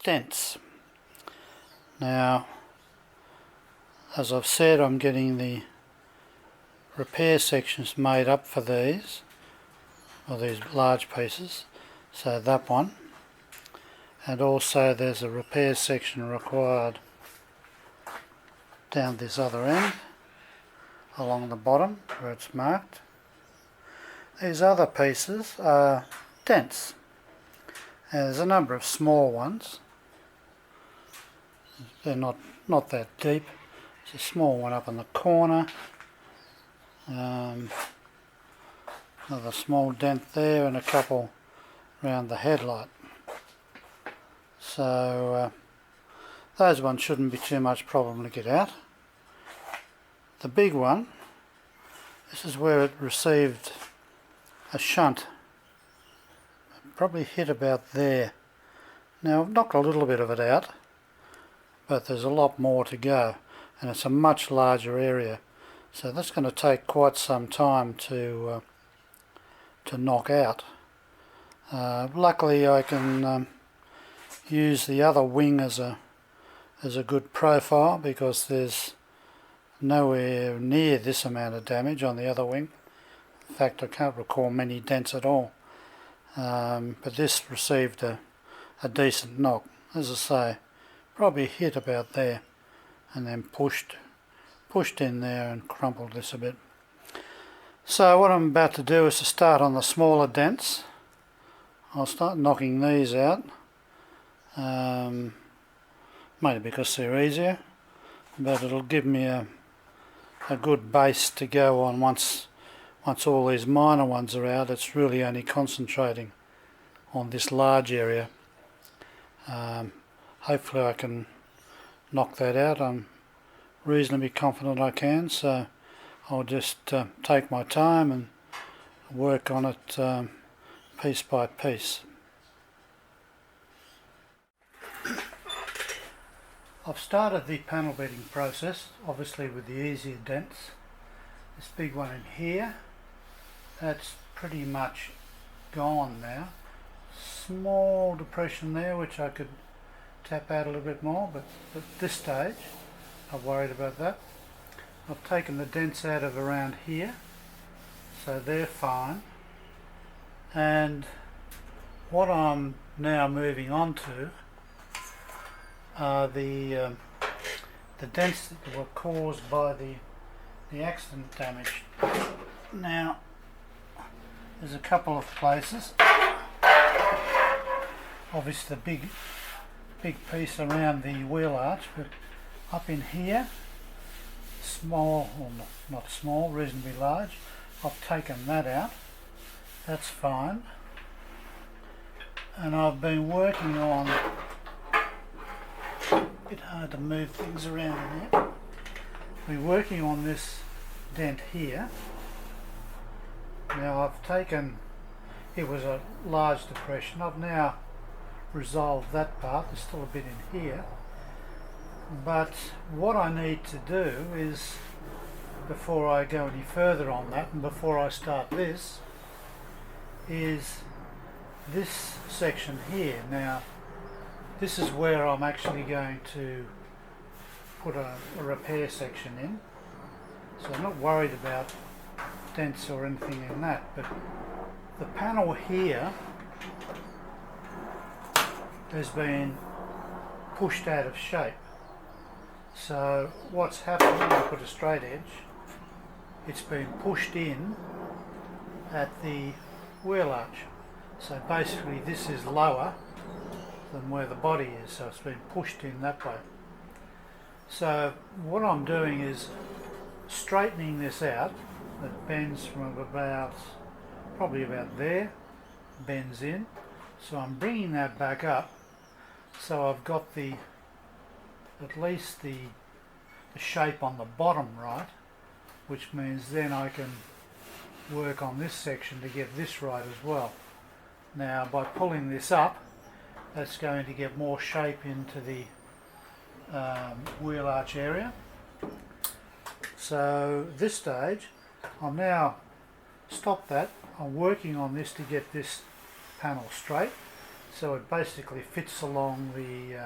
dents. Now, as I've said, I'm getting the repair sections made up for these, or these large pieces, so that one, and also there's a repair section required down this other end along the bottom where it's marked. These other pieces are dents, and there's a number of small ones. They're not that deep. There's a small one up in the corner, another small dent there, and a couple around the headlight. So those ones shouldn't be too much problem to get out. The big one, this is where it received a shunt. Probably hit about there. Now I've knocked a little bit of it out, but there's a lot more to go, and it's a much larger area, so that's going to take quite some time to knock out. Luckily I can use the other wing as a good profile, because there's nowhere near this amount of damage on the other wing. In fact, I can't recall many dents at all, but this received a decent knock. As I say, probably hit about there and then pushed in there and crumpled this a bit. So what I'm about to do is to start on the smaller dents. I'll start knocking these out, mainly because they're easier, but it'll give me a good base to go on. Once all these minor ones are out, it's really only concentrating on this large area. Hopefully I can knock that out. I'm reasonably confident I can, so I'll just take my time and work on it piece by piece. I've started the panel bedding process, obviously with the easier dents. This big one in here, that's pretty much gone now. Small depression there which I could tap out a little bit more, but at this stage I'm worried about that. I've taken the dents out of around here, so they're fine, and what I'm now moving on to are the dents that were caused by the accident damage. Now there's a couple of places. Obviously the big piece around the wheel arch, but up in here, small, or not small, reasonably large, I've taken that out. That's fine. And I've been working on, a bit hard to move things around in here, I've been working on this dent here. Now I've taken, it was a large depression, I've now resolved that part. There's still a bit in here, but what I need to do is, before I go any further on that and before I start this, is this section here. Now this is where I'm actually going to put a repair section in, so I'm not worried about dents or anything in that, but the panel here has been pushed out of shape. So what's happened, when I put a straight edge, it's been pushed in at the wheel arch. So basically this is lower than where the body is, so it's been pushed in that way. So what I'm doing is straightening this out. It bends from probably about there, bends in. So I'm bringing that back up, so I've got at least the shape on the bottom right, which means then I can work on this section to get this right as well. Now by pulling this up, that's going to get more shape into the wheel arch area. So this stage, I'll now stop that. I'm working on this to get this panel straight. so it basically fits along the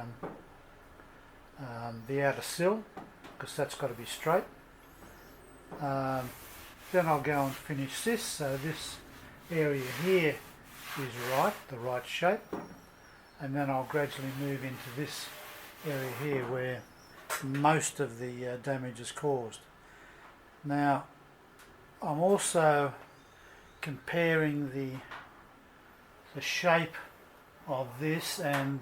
outer sill, because that's got to be straight. Then I'll go and finish this, so this area here is right, the right shape, and then I'll gradually move into this area here where most of the damage is caused. Now I'm also comparing the shape of this and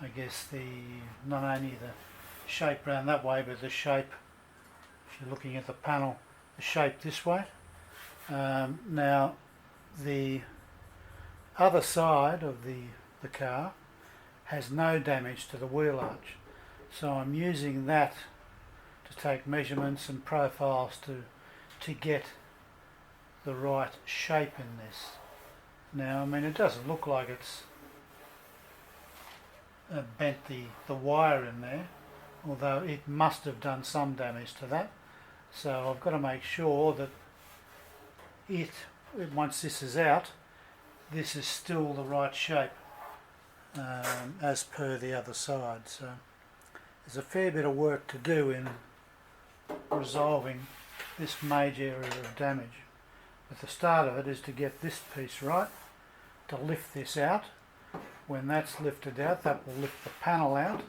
I guess not only the shape around that way, but the shape, if you're looking at the panel, the shape this way. Now the other side of the car has no damage to the wheel arch, so I'm using that to take measurements and profiles to get the right shape in this. Now I mean, it doesn't look like it's bent the wire in there, although it must have done some damage to that. So I've got to make sure that once this is out, this is still the right shape as per the other side. So there's a fair bit of work to do in resolving this major area of damage. But the start of it is to get this piece right, to lift this out. When that's lifted out, that will lift the panel out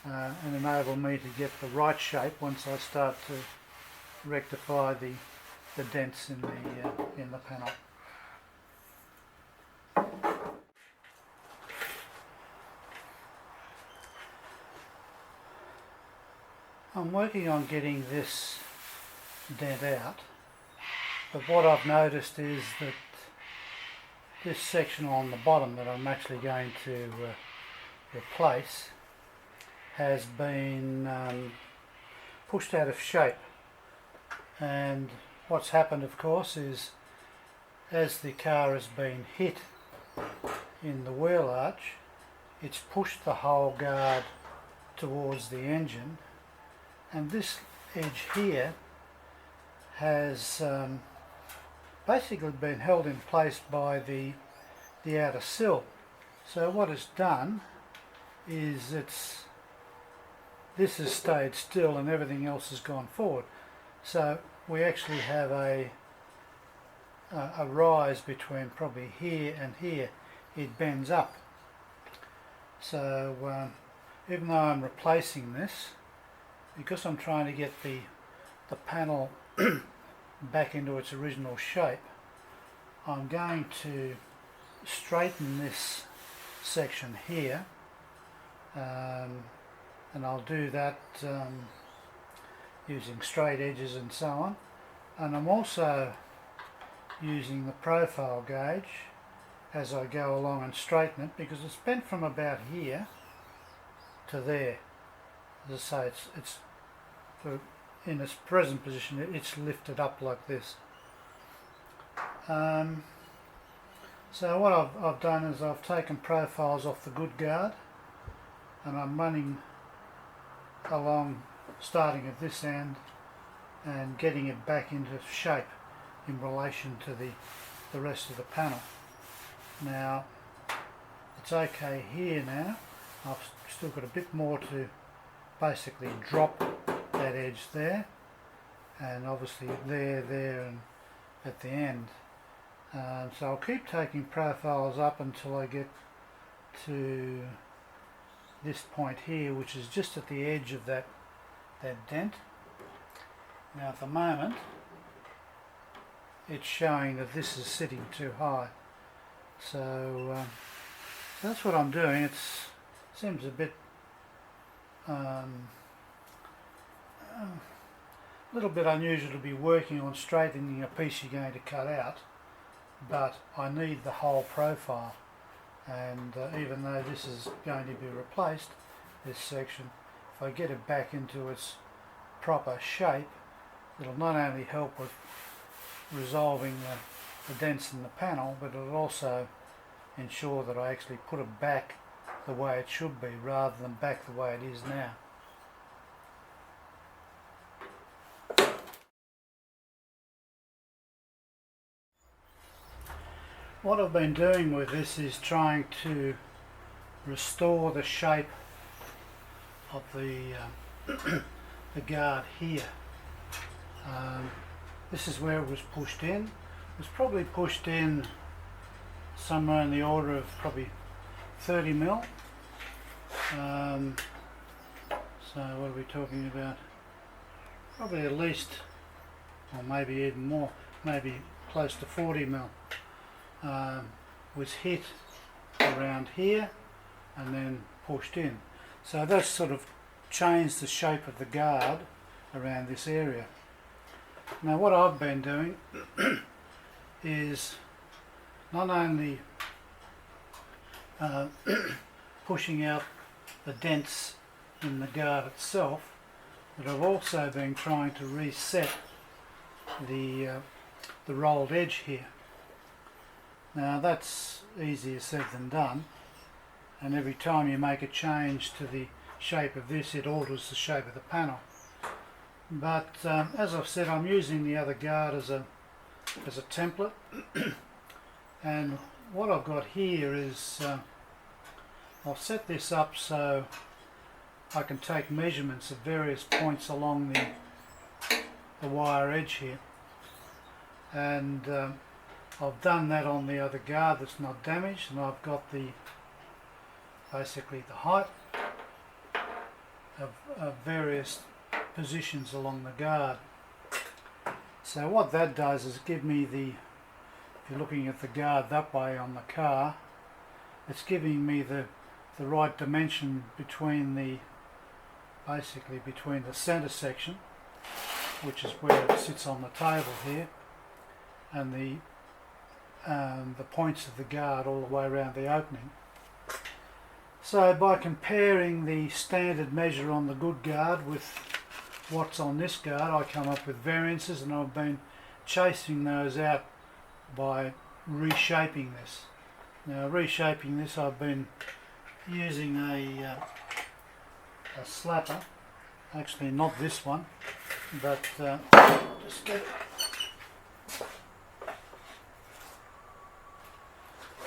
and enable me to get the right shape once I start to rectify the dents in the panel. I'm working on getting this dent out, but what I've noticed is that this section on the bottom that I'm actually going to replace has been pushed out of shape, and what's happened, of course, is as the car has been hit in the wheel arch, it's pushed the whole guard towards the engine, and this edge here has basically been held in place by the outer sill. So what it's done is this has stayed still and everything else has gone forward. So we actually have a rise between probably here and here. It bends up. So even though I'm replacing this, because I'm trying to get the panel back into its original shape, I'm going to straighten this section here, and I'll do that using straight edges and so on. And I'm also using the profile gauge as I go along and straighten it, because it's bent from about here to there. As I say, it's in its present position, it's lifted up like this. So what I've done is I've taken profiles off the good guard, and I'm running along, starting at this end and getting it back into shape in relation to the rest of the panel. Now it's okay here now. I've still got a bit more to basically drop that edge there, and obviously there and at the end. So I'll keep taking profiles up until I get to this point here, which is just at the edge of that dent. Now at the moment it's showing that this is sitting too high, so that's what I'm doing. It seems a bit little bit unusual to be working on straightening a piece you're going to cut out, but I need the whole profile, and even though this is going to be replaced, this section, if I get it back into its proper shape, it'll not only help with resolving the dents in the panel, but it'll also ensure that I actually put it back the way it should be rather than back the way it is now. What I've been doing with this is trying to restore the shape of the the guard here. This is where it was pushed in. It was probably pushed in somewhere in the order of probably 30 mil. So what are we talking about? Probably at least, or maybe even more, maybe close to 40 mil. Was hit around here and then pushed in. So that's sort of changed the shape of the guard around this area. Now what I've been doing is not only pushing out the dents in the guard itself, but I've also been trying to reset the rolled edge here. Now that's easier said than done, and every time you make a change to the shape of this, it alters the shape of the panel. But as I've said, I'm using the other guard as a template, and what I've got here is I'll set this up so I can take measurements of various points along the wire edge here, and I've done that on the other guard that's not damaged, and I've got basically the height of various positions along the guard. So what that does is give me if you're looking at the guard that way on the car, it's giving me the right dimension between basically between the center section, which is where it sits on the table here, and the points of the guard all the way around the opening. So by comparing the standard measure on the good guard with what's on this guard, I come up with variances, and I've been chasing those out by reshaping this. Now reshaping this, I've been using a slapper, actually not this one, but just get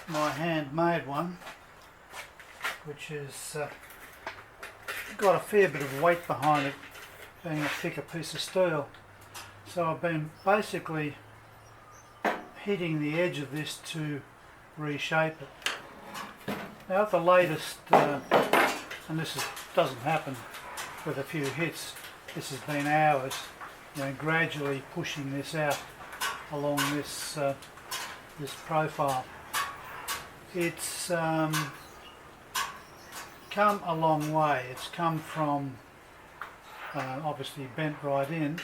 my handmade one, which has got a fair bit of weight behind it, being a thicker piece of steel. So I've been basically hitting the edge of this to reshape it. Now at the latest, and this doesn't happen with a few hits, this has been hours, gradually pushing this out along this profile. It's come a long way. It's come from obviously bent right in,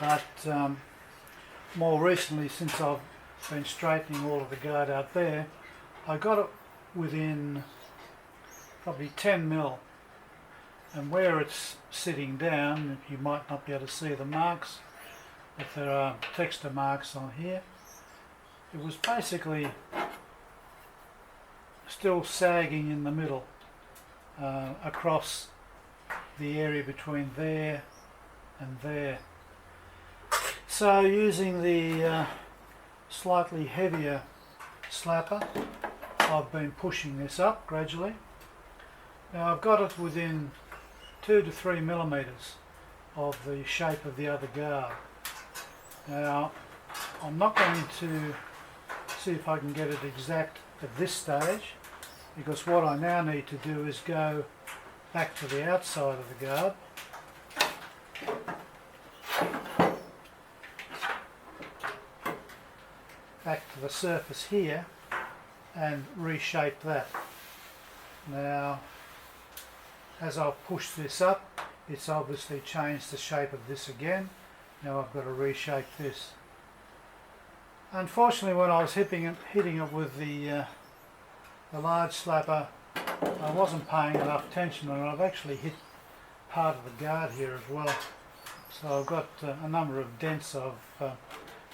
but more recently, since I've been straightening all of the guard out there, I got it within probably 10 mil, and where it's sitting down, you might not be able to see the marks, but there are texture marks on here. It was basically still sagging in the middle across the area between there and there. So using the slightly heavier slapper, I've been pushing this up gradually. Now I've got it within 2 to 3 millimeters of the shape of the other guard. Now I'm not going to see if I can get it exact at this stage, because what I now need to do is go back to the outside of the guard back to the surface here and reshape that. Now as I've pushed this up, it's obviously changed the shape of this again. Now I've got to reshape this. Unfortunately, when I was hitting it with the large slapper, I wasn't paying enough attention, and I've actually hit part of the guard here as well. So I've got a number of dents I've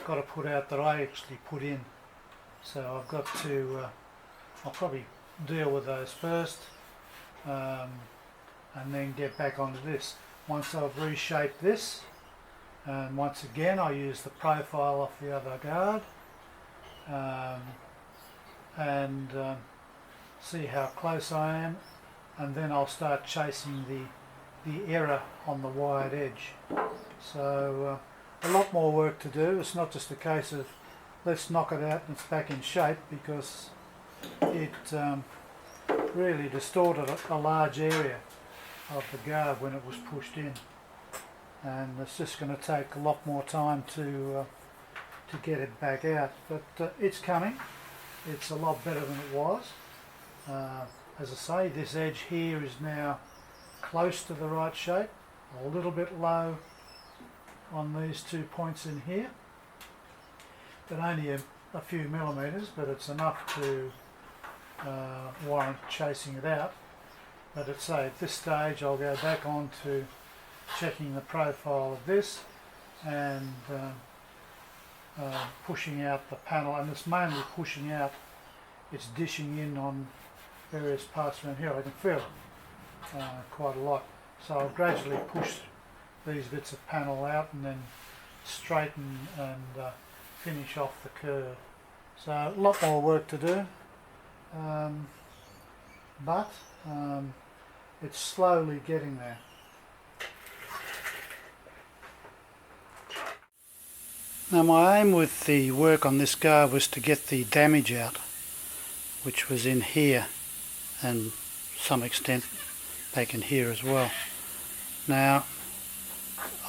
got to put out that I actually put in. So I've got to, I'll probably deal with those first, and then get back onto this. Once I've reshaped this, and once again I use the profile off the other guard, and see how close I am, and then I'll start chasing the error on the wired edge. So a lot more work to do. It's not just a case of let's knock it out and it's back in shape, because it really distorted a large area of the guard when it was pushed in, and it's just going to take a lot more time to get it back out, but it's coming. It's a lot better than it was. As I say, this edge here is now close to the right shape, a little bit low on these 2 points in here, but only a few millimetres, but it's enough to warrant chasing it out. But at this stage I'll go back on to checking the profile of this and pushing out the panel, and it's mainly pushing out, it's dishing in on various parts around here. I can feel it quite a lot, so I'll gradually push these bits of panel out and then straighten and finish off the curve. So a lot more work to do, but it's slowly getting there. Now my aim with the work on this guard was to get the damage out, which was in here and some extent back in here as well. Now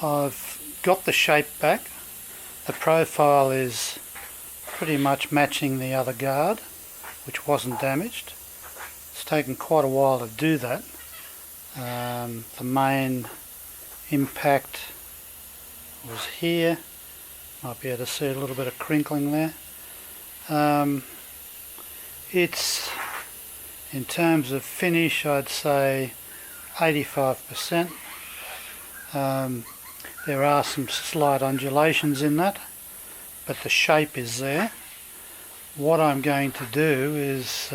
I've got the shape back. The profile is pretty much matching the other guard, which wasn't damaged. It's taken quite a while to do that. The main impact was here. Might be able to see a little bit of crinkling there. It's, in terms of finish, I'd say 85%. There are some slight undulations in that, but the shape is there. What I'm going to do is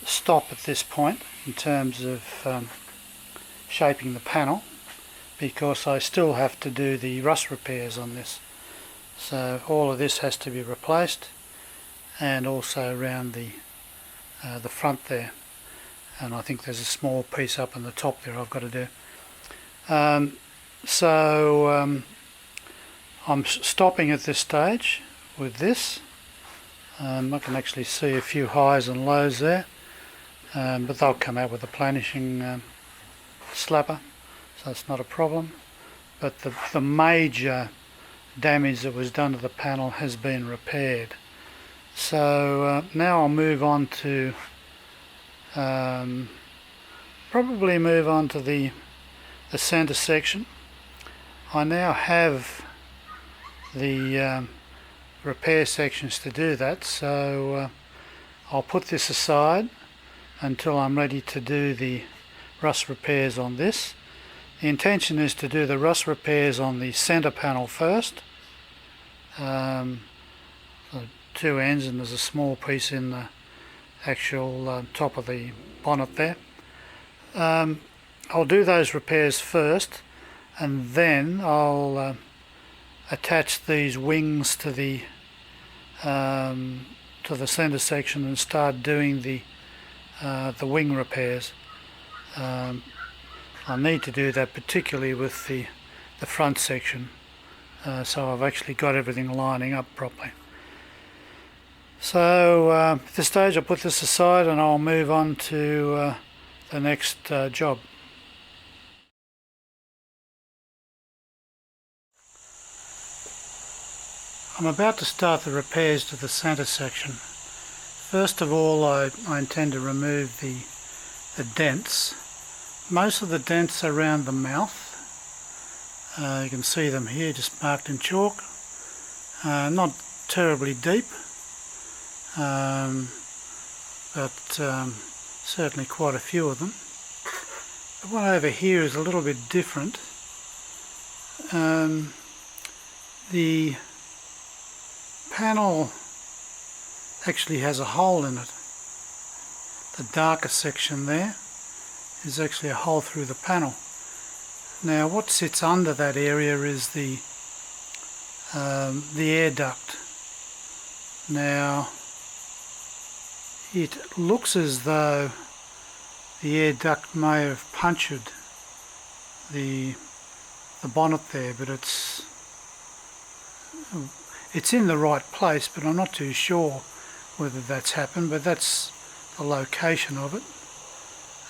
stop at this point in terms of shaping the panel, because I still have to do the rust repairs on this. So all of this has to be replaced, and also around the front there, and I think there's a small piece up on the top there I've got to do. I'm stopping at this stage with this. I can actually see a few highs and lows there, but they'll come out with a planishing slapper, so it's not a problem. But the major damage that was done to the panel has been repaired. So now I'll move on to probably move on to the centre section. I now have the repair sections to do that, so I'll put this aside until I'm ready to do the rust repairs on this. The intention is to do the rust repairs on the centre panel first, the two ends, and there's a small piece in the actual top of the bonnet there. I'll do those repairs first, and then I'll attach these wings to the centre section and start doing the wing repairs. I need to do that particularly with the front section, so I've actually got everything lining up properly. So at this stage I'll put this aside and I'll move on to the next job. I'm about to start the repairs to the centre section. First of all, I intend to remove the dents. Most of the dents are around the mouth. You can see them here, just marked in chalk. Not terribly deep, but certainly quite a few of them. The one over here is a little bit different. The panel actually has a hole in it. The darker section there is actually a hole through the panel. Now what sits under that area is the air duct, Now it looks as though the air duct may have punctured the bonnet there, but it's in the right place, but I'm not too sure whether that's happened, but that's the location of it.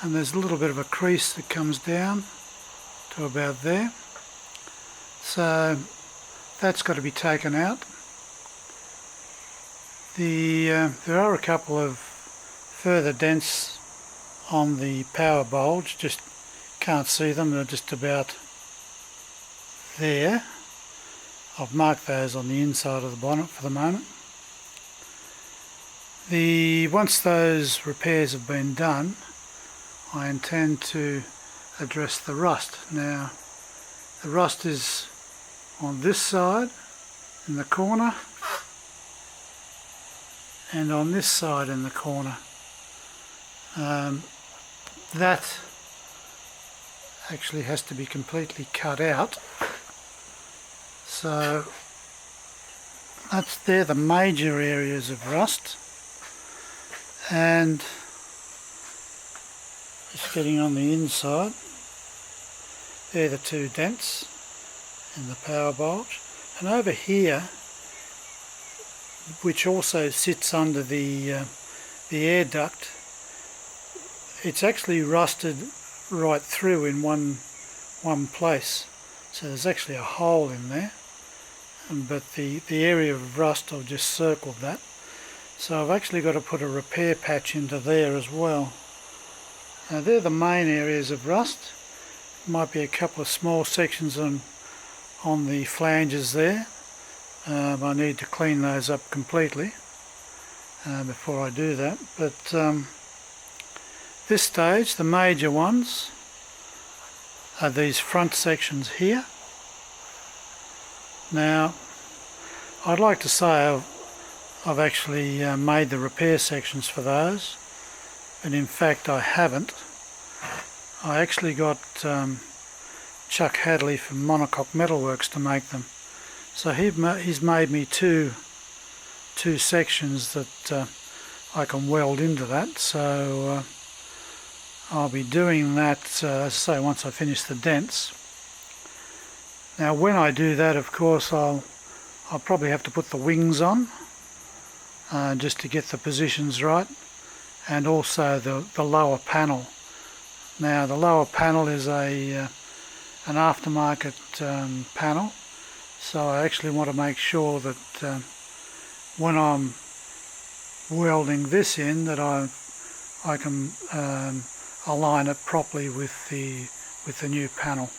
And there's a little bit of a crease that comes down to about there, so that's got to be taken out. There are a couple of further dents on the power bulge, just can't see them, they're just about there. I've marked those on the inside of the bonnet for the moment. Once those repairs have been done, I intend to address the rust. Now, the rust is on this side in the corner and on this side in the corner. That actually has to be completely cut out. So they're the major areas of rust, and just getting on the inside, they're the two dents in the power bulge, and over here, which also sits under the air duct, it's actually rusted right through in one place, so there's actually a hole in there, but the area of rust, I've just circled that, so I've actually got to put a repair patch into there as well. Now they're the main areas of rust. Might be a couple of small sections on the flanges there. I need to clean those up completely before I do that, but this stage the major ones are these front sections here. Now I'd like to say I've actually made the repair sections for those, but in fact I haven't. I actually got Chuck Hadley from Monocoque Metalworks to make them, so he's made me two sections that I can weld into that, so I'll be doing that, as I say, once I finish the dents. Now when I do that, of course, I'll probably have to put the wings on just to get the positions right, and also the lower panel. Now the lower panel is an aftermarket panel, so I actually want to make sure that when I'm welding this in, that I can align it properly with the new panel.